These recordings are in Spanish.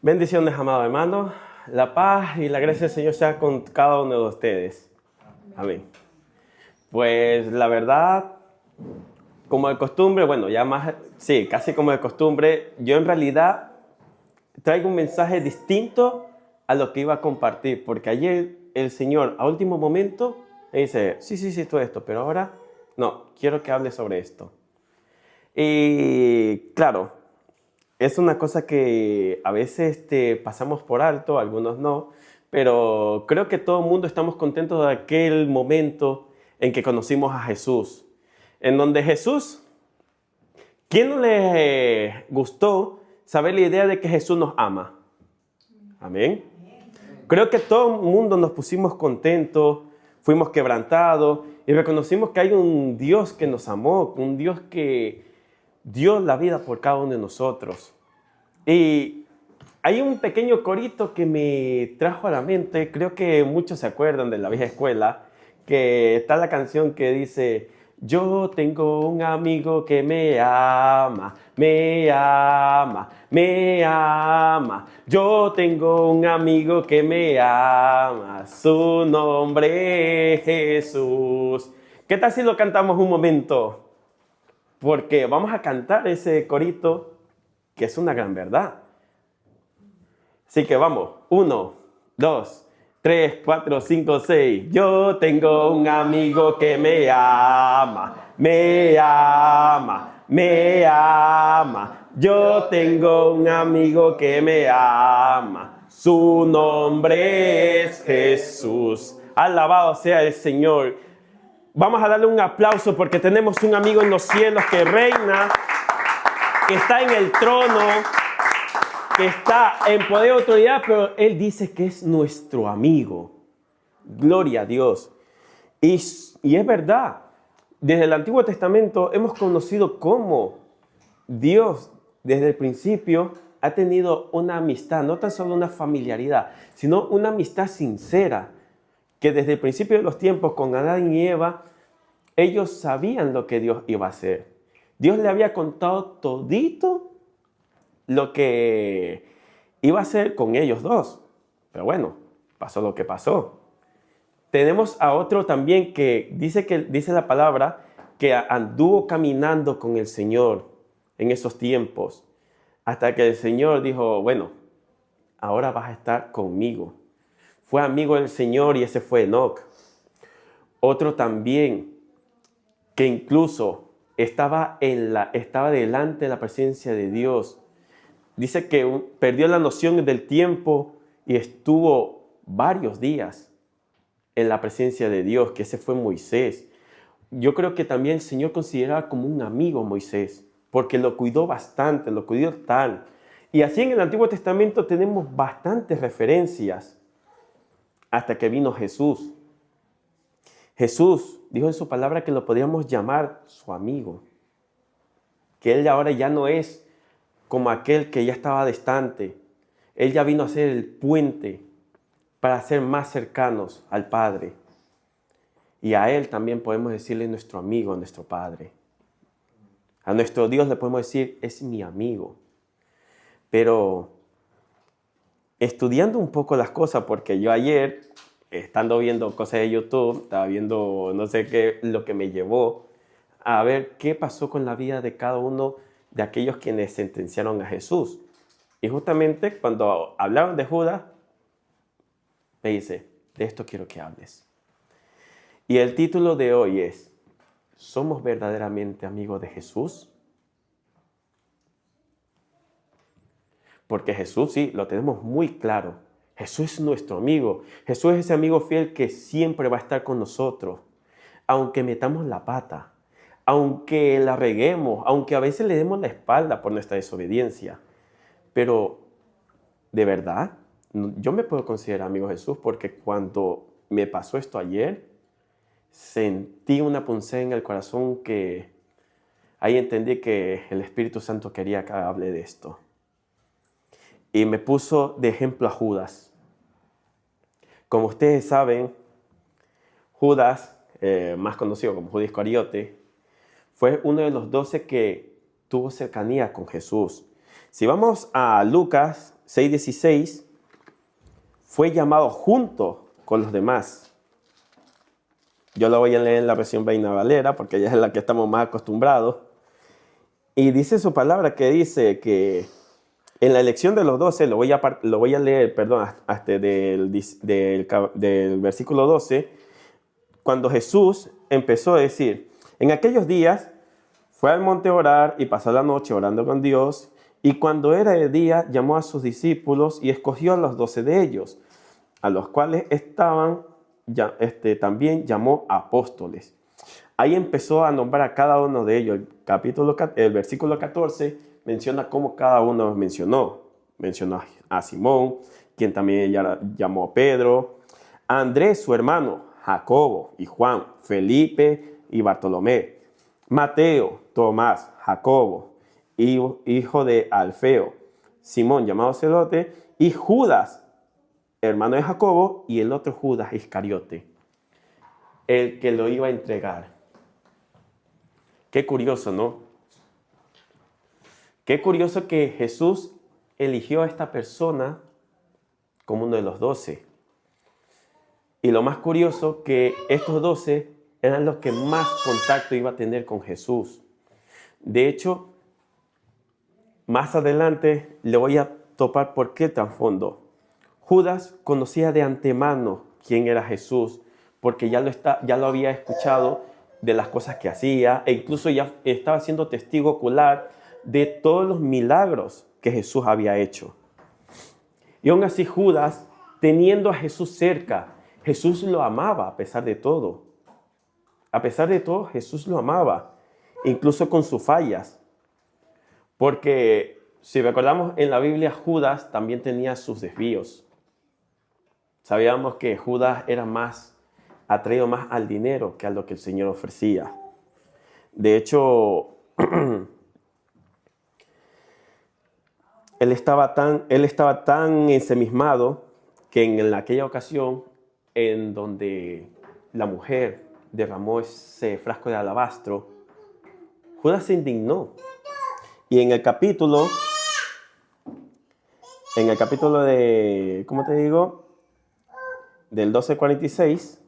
Bendiciones, amados hermanos. La paz y la gracia del Señor sea con cada uno de ustedes. Amén. Pues la verdad, como de costumbre, bueno, ya más, sí, casi como de costumbre, yo en realidad traigo un mensaje distinto a lo que iba a compartir, porque ayer el Señor a último momento me dice, sí, todo esto, pero ahora no, quiero que hable sobre esto. Y claro, es una cosa que a veces pasamos por alto, algunos no, pero creo que todo el mundo estamos contentos de aquel momento en que conocimos a Jesús, en donde Jesús, ¿quién no le gustó saber la idea de que Jesús nos ama? Amén. Creo que todo el mundo nos pusimos contentos, fuimos quebrantados y reconocimos que hay un Dios que nos amó, un Dios que dio la vida por cada uno de nosotros. Y hay un pequeño corito que me trajo a la mente, creo que muchos se acuerdan de la vieja escuela, que está la canción que dice, yo tengo un amigo que me ama, me ama, me ama. Yo tengo un amigo que me ama, su nombre es Jesús. ¿Qué tal si lo cantamos un momento? Porque vamos a cantar ese corito que es una gran verdad. Así que vamos, 1, 2, 3, 4, 5, 6. Yo tengo un amigo que me ama, me ama, me ama. Yo tengo un amigo que me ama. Su nombre es Jesús. Alabado sea el Señor. Vamos a darle un aplauso porque tenemos un amigo en los cielos que reina, que está en el trono, que está en poder y autoridad, pero Él dice que es nuestro amigo. Gloria a Dios. Y es verdad, desde el Antiguo Testamento hemos conocido cómo Dios, desde el principio, ha tenido una amistad, no tan solo una familiaridad, sino una amistad sincera, que desde el principio de los tiempos con Adán y Eva, ellos sabían lo que Dios iba a hacer. Dios le había contado todito lo que iba a hacer con ellos dos. Pero bueno, pasó lo que pasó. Tenemos a otro también que dice la palabra que anduvo caminando con el Señor en esos tiempos, hasta que el Señor dijo, bueno, ahora vas a estar conmigo. Fue amigo del Señor y ese fue Enoc. Otro también que incluso estaba delante de la presencia de Dios. Dice que perdió la noción del tiempo y estuvo varios días en la presencia de Dios, que ese fue Moisés. Yo creo que también el Señor consideraba como un amigo a Moisés, porque lo cuidó bastante, lo cuidó tal. Y así en el Antiguo Testamento tenemos bastantes referencias hasta que vino Jesús. Jesús dijo en su palabra que lo podíamos llamar su amigo, que Él ahora ya no es como aquel que ya estaba distante. Él ya vino a ser el puente para ser más cercanos al Padre. Y a Él también podemos decirle nuestro amigo, nuestro Padre. A nuestro Dios le podemos decir, es mi amigo. Pero estudiando un poco las cosas, porque yo ayer, estando viendo cosas de YouTube, estaba viendo no sé qué, lo que me llevó a ver qué pasó con la vida de cada uno de aquellos quienes sentenciaron a Jesús. Y justamente cuando hablaron de Judas, me dice, de esto quiero que hables. Y el título de hoy es, ¿somos verdaderamente amigos de Jesús? Porque Jesús sí, lo tenemos muy claro. Jesús es nuestro amigo. Jesús es ese amigo fiel que siempre va a estar con nosotros. Aunque metamos la pata, aunque la reguemos, aunque a veces le demos la espalda por nuestra desobediencia. Pero, de verdad, yo me puedo considerar amigo de Jesús porque cuando me pasó esto ayer, sentí una punzada en el corazón que ahí entendí que el Espíritu Santo quería que hable de esto. Y me puso de ejemplo a Judas. Como ustedes saben, Judas, más conocido como Judas Iscariote, fue uno de los 12 que tuvo cercanía con Jesús. Si vamos a Lucas 6:16, fue llamado junto con los demás. Yo lo voy a leer en la versión Reina Valera, porque ella es la que estamos más acostumbrados. Y dice su palabra que dice que en la elección de los 12, lo voy a leer, perdón, hasta del versículo 12, cuando Jesús empezó a decir, en aquellos días fue al monte a orar y pasó la noche orando con Dios, y cuando era de día llamó a sus discípulos y escogió a los 12 de ellos, a los cuales también llamó apóstoles. Ahí empezó a nombrar a cada uno de ellos. El versículo 14 menciona cómo cada uno los mencionó. Mencionó a Simón, quien también llamó a Pedro, a Andrés, su hermano, Jacobo y Juan, Felipe y Bartolomé, Mateo, Tomás, Jacobo, hijo de Alfeo, Simón, llamado Celote, y Judas, hermano de Jacobo, y el otro Judas Iscariote, el que lo iba a entregar. Qué curioso, ¿no? Qué curioso que Jesús eligió a esta persona como uno de los 12. Y lo más curioso que estos 12 eran los que más contacto iba a tener con Jesús. De hecho, más adelante le voy a topar por qué trasfondo. Judas conocía de antemano quién era Jesús, porque ya lo había escuchado de las cosas que hacía, e incluso ya estaba siendo testigo ocular de todos los milagros que Jesús había hecho. Y aún así Judas, teniendo a Jesús cerca, Jesús lo amaba a pesar de todo. A pesar de todo, Jesús lo amaba, incluso con sus fallas. Porque si recordamos en la Biblia, Judas también tenía sus desvíos. Sabíamos que Judas era atraído más al dinero que a lo que el Señor ofrecía. De hecho, él estaba tan ensimismado que en aquella ocasión en donde la mujer derramó ese frasco de alabastro, Judas se indignó. Y en el capítulo de, ¿cómo te digo? Del 12:46,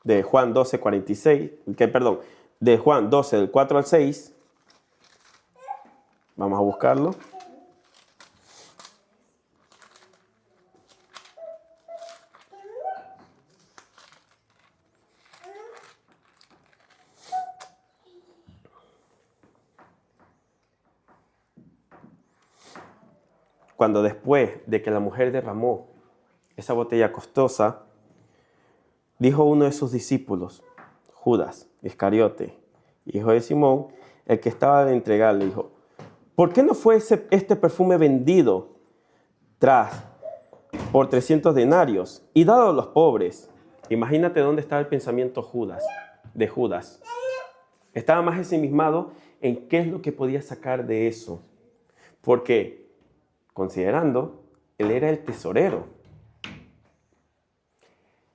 de Juan 12:46, de Juan 12, del 4 al 6, vamos a buscarlo. Cuando después de que la mujer derramó esa botella costosa, dijo uno de sus discípulos, Judas Iscariote, hijo de Simón, el que estaba de entregarle, dijo, ¿por qué no fue este perfume vendido por 300 denarios y dado a los pobres? Imagínate dónde estaba el pensamiento de Judas. Estaba más ensimismado en qué es lo que podía sacar de eso. Porque, considerando, él era el tesorero.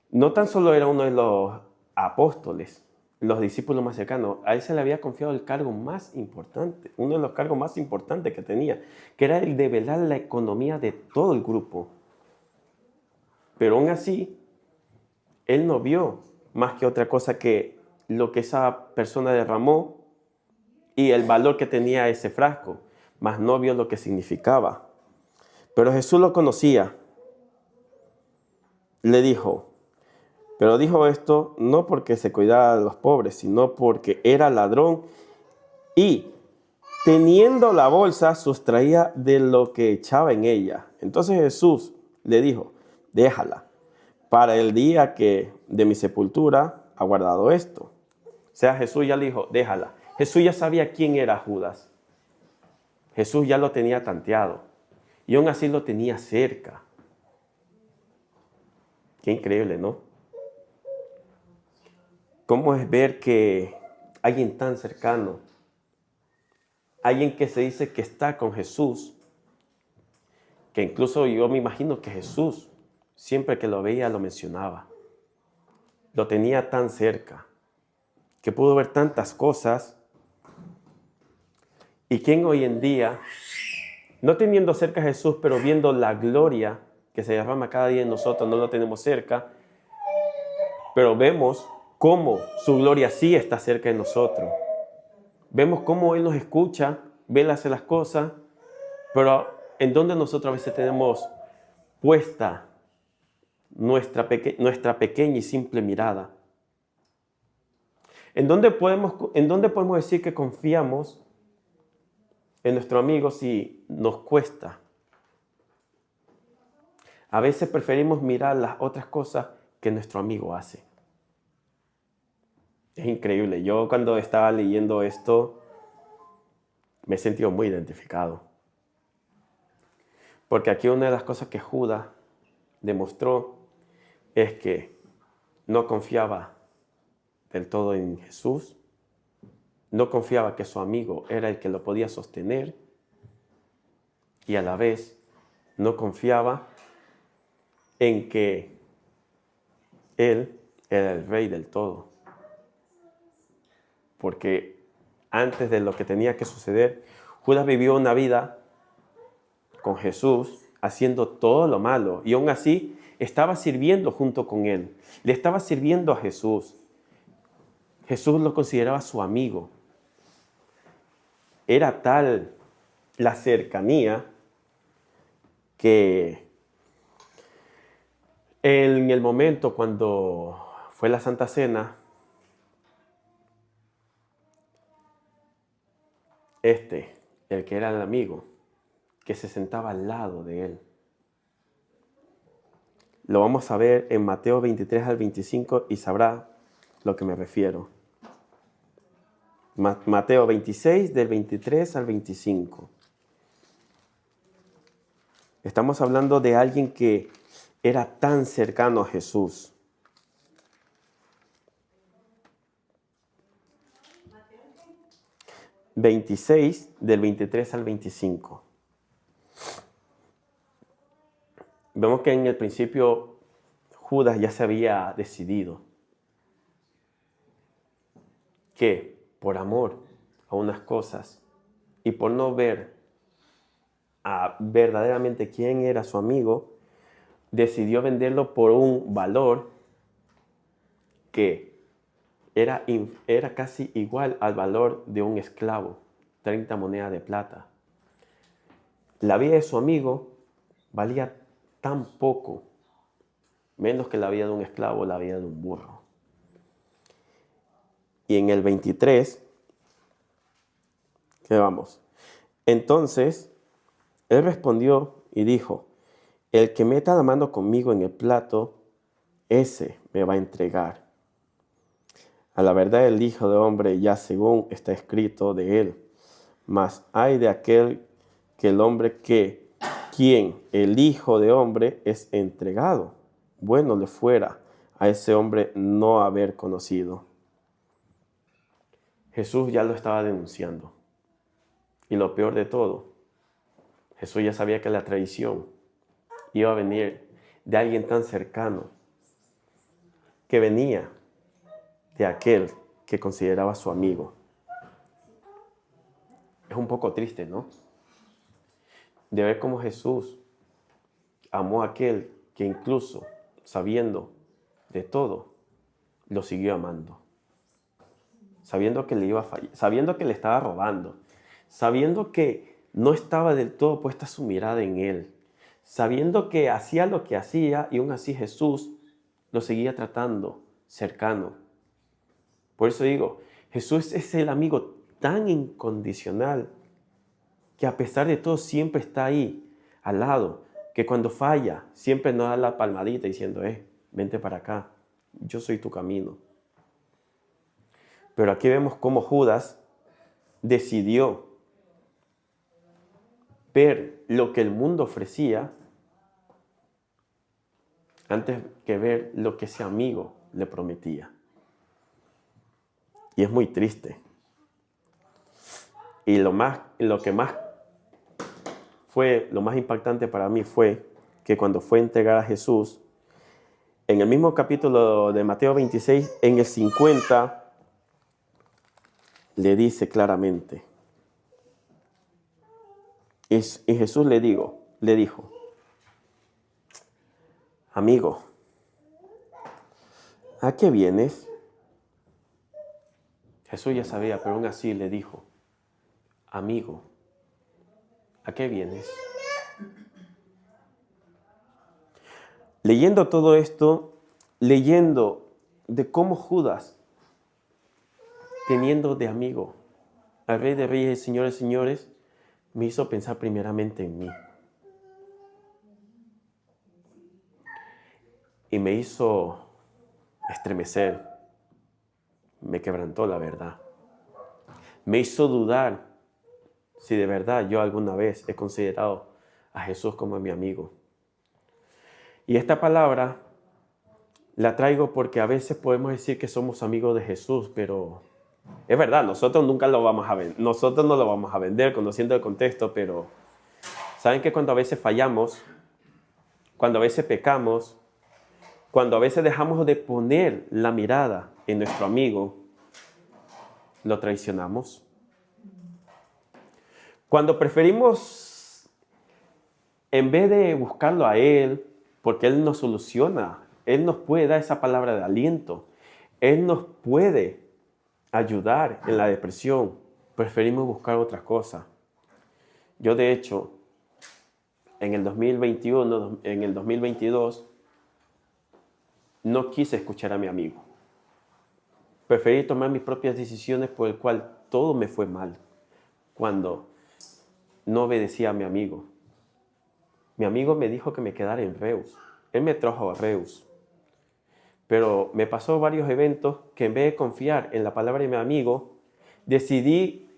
No tan solo era uno de los apóstoles, los discípulos más cercanos, a él se le había confiado el cargo más importante, uno de los cargos más importantes que tenía, que era el de velar la economía de todo el grupo. Pero aún así, él no vio más que otra cosa que lo que esa persona derramó y el valor que tenía ese frasco, mas no vio lo que significaba. Pero Jesús lo conocía. Le dijo, pero dijo esto no porque se cuidara de los pobres, sino porque era ladrón y, teniendo la bolsa, sustraía de lo que echaba en ella. Entonces Jesús le dijo, déjala, para el día que de mi sepultura ha guardado esto. O sea, Jesús ya le dijo, déjala. Jesús ya sabía quién era Judas. Jesús ya lo tenía tanteado y aún así lo tenía cerca. Qué increíble, ¿no? ¿Cómo es ver que alguien tan cercano, alguien que se dice que está con Jesús, que incluso yo me imagino que Jesús, siempre que lo veía, lo mencionaba, lo tenía tan cerca, que pudo ver tantas cosas? ¿Y quién hoy en día no teniendo cerca a Jesús, pero viendo la gloria que se derrama cada día en nosotros, no lo tenemos cerca, pero vemos cómo su gloria sí está cerca de nosotros. Vemos cómo Él nos escucha, ve Él hace las cosas, pero en donde nosotros a veces tenemos puesta nuestra pequeña y simple mirada. ¿En dónde podemos decir que confiamos en nuestro amigo si nos cuesta? A veces preferimos mirar las otras cosas que nuestro amigo hace. Es increíble. Yo cuando estaba leyendo esto me he sentido muy identificado. Porque aquí una de las cosas que Judas demostró es que no confiaba del todo en Jesús, no confiaba que su amigo era el que lo podía sostener y a la vez no confiaba en que Él era el rey del todo. Porque antes de lo que tenía que suceder, Judas vivió una vida con Jesús haciendo todo lo malo y aún así estaba sirviendo junto con Él. Le estaba sirviendo a Jesús. Jesús lo consideraba su amigo. Era tal la cercanía que en el momento cuando fue la Santa Cena, el que era el amigo, que se sentaba al lado de él. Lo vamos a ver en Mateo 23 al 25 y sabrá lo que me refiero. Mateo 26, del 23 al 25. Estamos hablando de alguien que era tan cercano a Jesús. Mateo 26, del 23 al 25. Vemos que en el principio Judas ya se había decidido que por amor a unas cosas y por no ver verdaderamente quién era su amigo, decidió venderlo por un valor que era casi igual al valor de un esclavo, 30 monedas de plata. La vida de su amigo valía tan poco, menos que la vida de un esclavo, la vida de un burro. Y en el 23, ¿qué vamos? Entonces, él respondió y dijo, el que meta la mano conmigo en el plato, ese me va a entregar. A la verdad el Hijo de Hombre ya según está escrito de él, mas hay de aquel que el hombre quien el Hijo de Hombre es entregado. Bueno le fuera a ese hombre no haber conocido. Jesús ya lo estaba denunciando. Y lo peor de todo, Jesús ya sabía que la traición iba a venir de alguien tan cercano, que venía de aquel que consideraba su amigo. Es un poco triste, ¿no? De ver cómo Jesús amó a aquel que incluso sabiendo de todo, lo siguió amando. Sabiendo que le iba a fallar, sabiendo que le estaba robando, sabiendo que no estaba del todo puesta su mirada en él, sabiendo que hacía lo que hacía y aún así Jesús lo seguía tratando cercano. Por eso digo, Jesús es el amigo tan incondicional que a pesar de todo siempre está ahí, al lado, que cuando falla siempre nos da la palmadita diciendo, vente para acá, yo soy tu camino. Pero aquí vemos cómo Judas decidió ver lo que el mundo ofrecía antes que ver lo que ese amigo le prometía. Y es muy triste. Y lo que más fue lo más impactante para mí fue que cuando fue a entregar a Jesús, en el mismo capítulo de Mateo 26, en el 50, le dice claramente, Y Jesús le dijo, amigo, ¿a qué vienes? Jesús ya sabía, pero aún así le dijo, amigo, ¿a qué vienes? Leyendo todo esto, leyendo de cómo Judas, teniendo de amigo al Rey de Reyes y Señores de Señores, me hizo pensar primeramente en mí. Y me hizo estremecer, me quebrantó la verdad. Me hizo dudar si de verdad yo alguna vez he considerado a Jesús como mi amigo. Y esta palabra la traigo porque a veces podemos decir que somos amigos de Jesús, pero es verdad, nosotros nunca lo vamos a vender, nosotros no lo vamos a vender conociendo el contexto, pero ¿saben que cuando a veces fallamos, cuando a veces pecamos, cuando a veces dejamos de poner la mirada en nuestro amigo, lo traicionamos? Cuando preferimos, en vez de buscarlo a Él, porque Él nos soluciona, Él nos puede dar esa palabra de aliento, Él nos puede ayudar en la depresión, preferimos buscar otra cosa. Yo, de hecho, en el 2021, en el 2022, no quise escuchar a mi amigo. Preferí tomar mis propias decisiones por el cual todo me fue mal cuando no obedecía a mi amigo. Mi amigo me dijo que me quedara en Reus. Él me trajo a Reus. Pero me pasó varios eventos que en vez de confiar en la palabra de mi amigo, decidí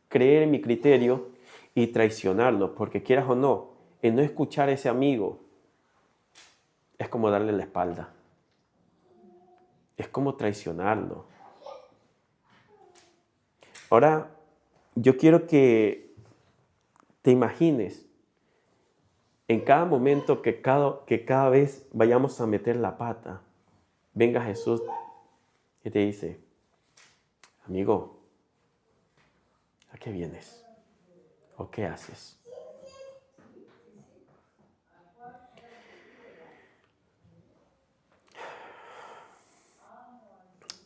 creer en mi criterio y traicionarlo, porque quieras o no, en no escuchar a ese amigo es como darle la espalda. Es como traicionarlo. Ahora, yo quiero que te imagines en cada momento que cada vez vayamos a meter la pata, venga Jesús y te dice, amigo, ¿a qué vienes? ¿O qué haces?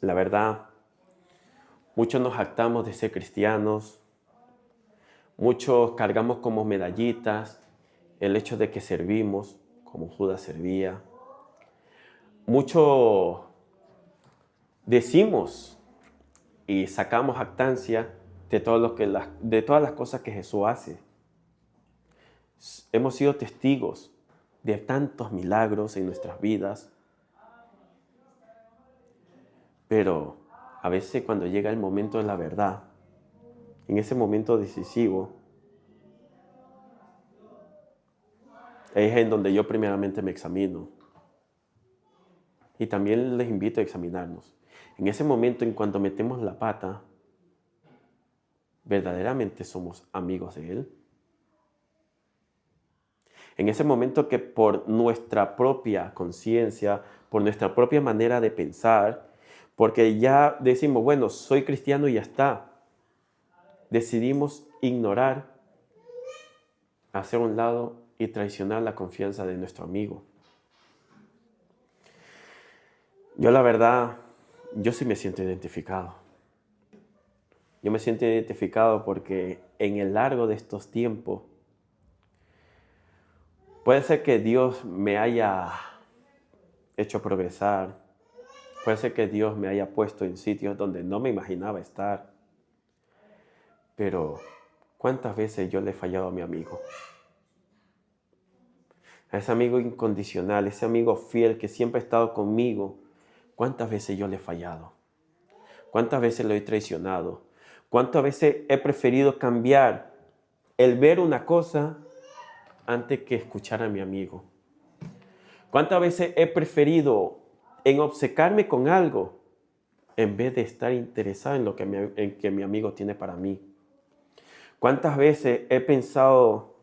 La verdad, muchos nos jactamos de ser cristianos, muchos cargamos como medallitas el hecho de que servimos, como Judas servía. Muchos decimos y sacamos jactancia de todas las cosas que Jesús hace. Hemos sido testigos de tantos milagros en nuestras vidas, pero a veces cuando llega el momento de la verdad, en ese momento decisivo, es en donde yo primeramente me examino. Y también les invito a examinarnos. En ese momento, en cuanto metemos la pata, ¿verdaderamente somos amigos de Él? En ese momento que por nuestra propia conciencia, por nuestra propia manera de pensar, porque ya decimos, bueno, soy cristiano y ya está, decidimos ignorar, hacer a un lado y traicionar la confianza de nuestro amigo. Yo la verdad, yo sí me siento identificado. Yo me siento identificado porque en el largo de estos tiempos, puede ser que Dios me haya hecho progresar, puede ser que Dios me haya puesto en sitios donde no me imaginaba estar, pero ¿cuántas veces yo le he fallado a mi amigo? A ese amigo incondicional, ese amigo fiel que siempre ha estado conmigo, ¿cuántas veces yo le he fallado? ¿Cuántas veces lo he traicionado? ¿Cuántas veces he preferido cambiar el ver una cosa antes que escuchar a mi amigo? ¿Cuántas veces he preferido en obcecarme con algo en vez de estar interesado en lo que mi amigo tiene para mí? ¿Cuántas veces he pensado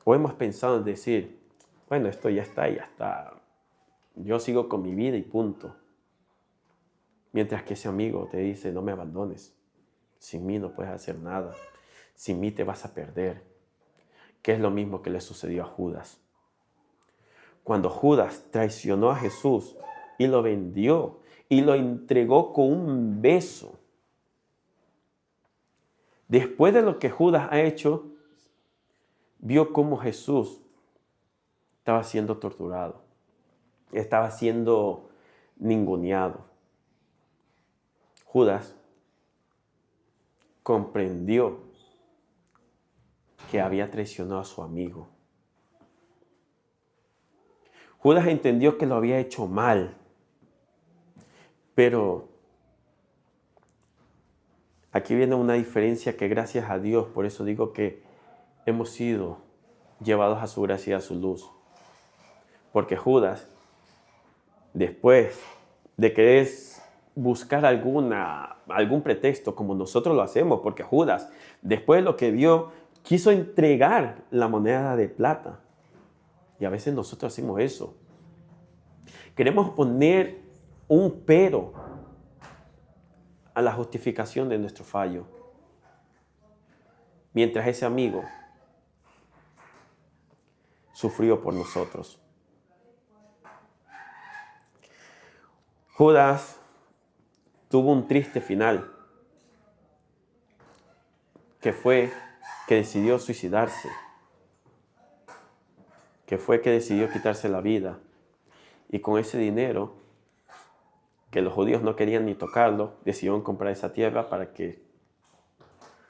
o hemos pensado en decir, bueno, esto ya está, yo sigo con mi vida y punto? Mientras que ese amigo te dice, no me abandones, sin mí no puedes hacer nada. sin mí te vas a perder. Que es lo mismo que le sucedió a Judas. Cuando Judas traicionó a Jesús y lo vendió y lo entregó con un beso. Después de lo que Judas ha hecho, vio cómo Jesús estaba siendo torturado, estaba siendo ninguneado. Judas comprendió que había traicionado a su amigo. Judas entendió que lo había hecho mal, pero aquí viene una diferencia que gracias a Dios, por eso digo que hemos sido llevados a su gracia y a su luz. Porque Judas, después de querer buscar algún pretexto como nosotros lo hacemos, porque Judas, después de lo que vio, quiso entregar la moneda de plata. Y a veces nosotros hacemos eso. Queremos poner un pero a la justificación de nuestro fallo. Mientras ese amigo sufrió por nosotros. Judas tuvo un triste final, que fue que decidió suicidarse, que fue que decidió quitarse la vida. Y con ese dinero, que los judíos no querían ni tocarlo, decidieron comprar esa tierra para que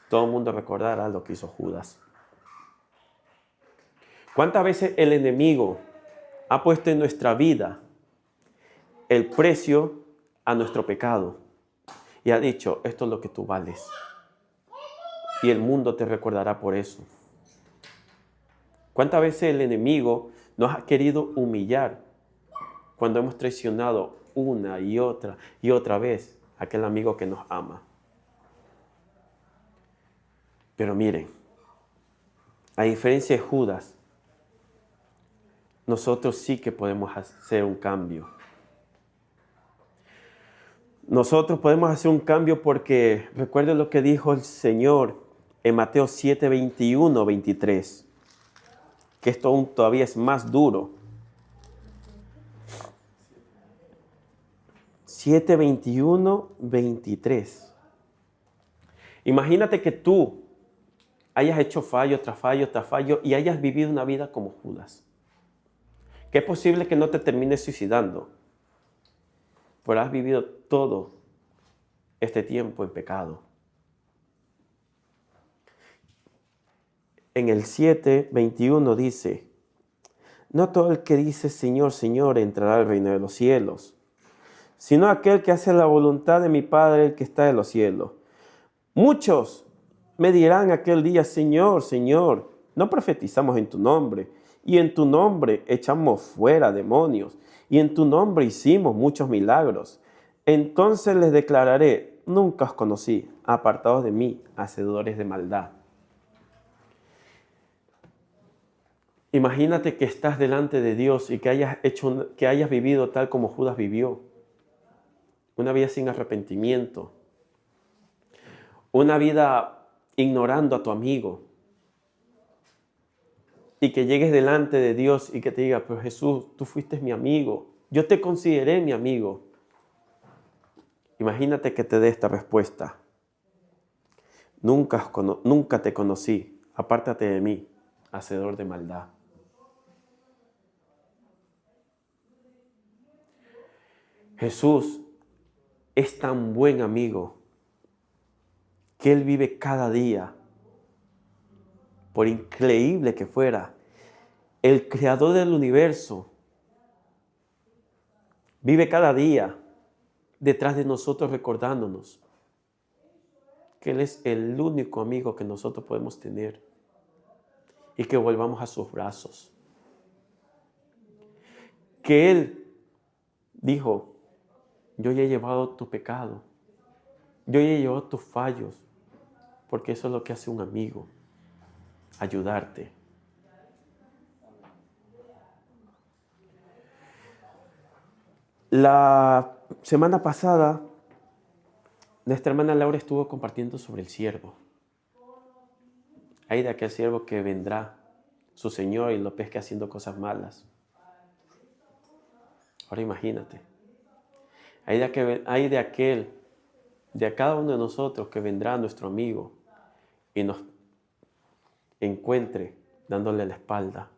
todo el mundo recordara lo que hizo Judas. ¿Cuántas veces el enemigo ha puesto en nuestra vida el precio a nuestro pecado y ha dicho, esto es lo que tú vales? Y el mundo te recordará por eso. ¿Cuántas veces el enemigo nos ha querido humillar cuando hemos traicionado una y otra vez a aquel amigo que nos ama? Pero miren, a diferencia de Judas, nosotros sí que podemos hacer un cambio. Nosotros podemos hacer un cambio porque recuerden lo que dijo el Señor en Mateo 7, 21, 23. Que esto aún todavía es más duro. 7, 21, 23. Imagínate que tú hayas hecho fallo tras fallo tras fallo y hayas vivido una vida como Judas. Que es posible que no te termines suicidando, pero has vivido todo este tiempo en pecado. En el 7, 21 dice, no todo el que dice Señor, Señor entrará al reino de los cielos, sino aquel que hace la voluntad de mi Padre, el que está en los cielos. Muchos me dirán aquel día, Señor, Señor, no profetizamos en tu nombre, y en tu nombre echamos fuera demonios, y en tu nombre hicimos muchos milagros. Entonces les declararé, nunca os conocí, apartados de mí, hacedores de maldad. Imagínate que estás delante de Dios y que hayas vivido tal como Judas vivió. Una vida sin arrepentimiento. Una vida ignorando a tu amigo. Y que llegues delante de Dios y que te diga, pero Jesús, tú fuiste mi amigo. Yo te consideré mi amigo. Imagínate que te dé esta respuesta. Nunca te conocí. Apártate de mí, hacedor de maldad. Jesús es tan buen amigo que Él vive cada día, por increíble que fuera, el creador del universo vive cada día detrás de nosotros recordándonos que Él es el único amigo que nosotros podemos tener y que volvamos a sus brazos. Que Él dijo, yo ya he llevado tu pecado, yo ya he llevado tus fallos, porque eso es lo que hace un amigo, ayudarte. La semana pasada, nuestra hermana Laura estuvo compartiendo sobre el siervo. Hay de aquel siervo que vendrá su Señor y lo pesque haciendo cosas malas. Ahora imagínate. Hay de cada uno de nosotros que vendrá nuestro amigo y nos encuentre dándole la espalda.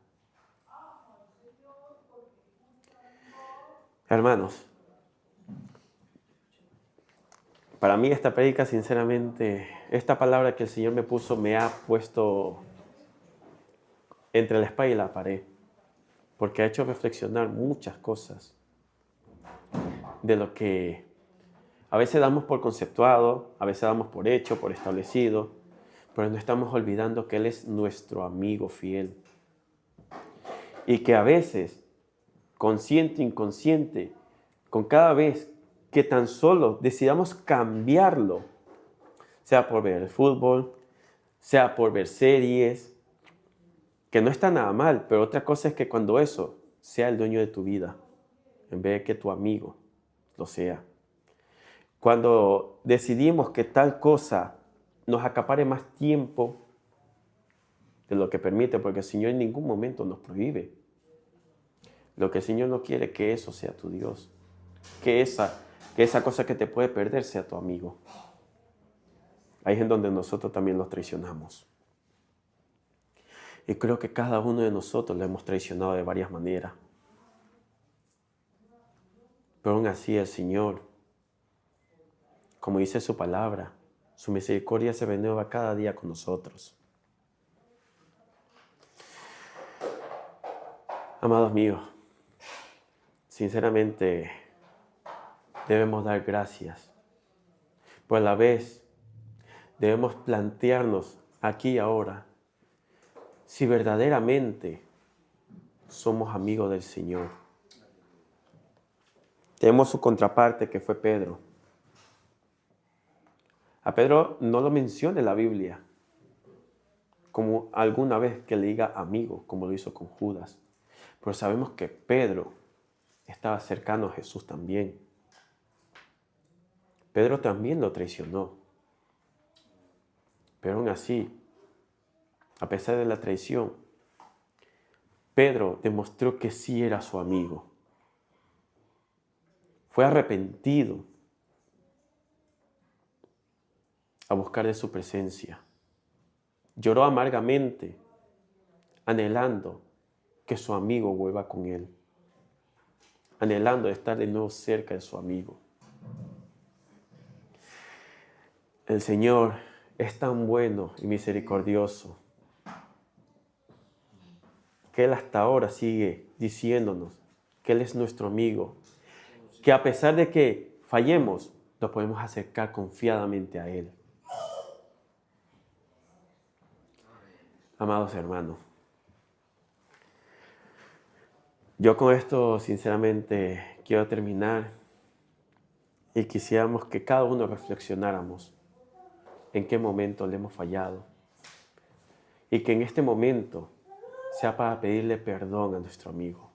Hermanos, para mí esta prédica, sinceramente, esta palabra que el Señor me puso me ha puesto entre la espada y la pared, porque ha hecho reflexionar muchas cosas de lo que a veces damos por conceptuado, a veces damos por hecho, por establecido, pero no estamos olvidando que Él es nuestro amigo fiel. Y que a veces, consciente, inconsciente, con cada vez que tan solo decidamos cambiarlo, sea por ver el fútbol, sea por ver series, que no está nada mal, pero otra cosa es que cuando eso sea el dueño de tu vida, en vez de que tu amigo lo sea. Cuando decidimos que tal cosa nos acapare más tiempo de lo que permite, porque el Señor en ningún momento nos prohíbe. Lo que el Señor no quiere es que eso sea tu Dios, que esa cosa que te puede perder sea tu amigo. Ahí es en donde nosotros también los traicionamos. Y creo que cada uno de nosotros lo hemos traicionado de varias maneras. Pero aún así el Señor, como dice su palabra, su misericordia se renueva cada día con nosotros. Amados míos, sinceramente debemos dar gracias. Pero a la vez debemos plantearnos aquí y ahora si verdaderamente somos amigos del Señor. Tenemos su contraparte que fue Pedro. A Pedro no lo menciona en la Biblia como alguna vez que le diga amigo, como lo hizo con Judas. Pero sabemos que Pedro estaba cercano a Jesús también. Pedro también lo traicionó. Pero aún así, a pesar de la traición, Pedro demostró que sí era su amigo. Fue arrepentido a buscar de su presencia. Lloró amargamente, anhelando que su amigo vuelva con él. Anhelando estar de nuevo cerca de su amigo. El Señor es tan bueno y misericordioso que Él hasta ahora sigue diciéndonos que Él es nuestro amigo, que a pesar de que fallemos, nos podemos acercar confiadamente a Él. Amados hermanos, yo con esto sinceramente quiero terminar y quisiéramos que cada uno reflexionáramos en qué momento le hemos fallado y que en este momento sea para pedirle perdón a nuestro amigo.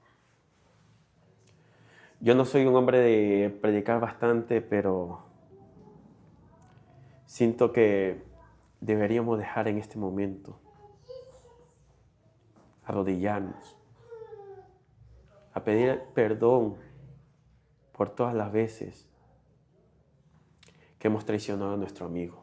Yo no soy un hombre de predicar bastante, pero siento que deberíamos dejar en este momento arrodillarnos, a pedir perdón por todas las veces que hemos traicionado a nuestro amigo.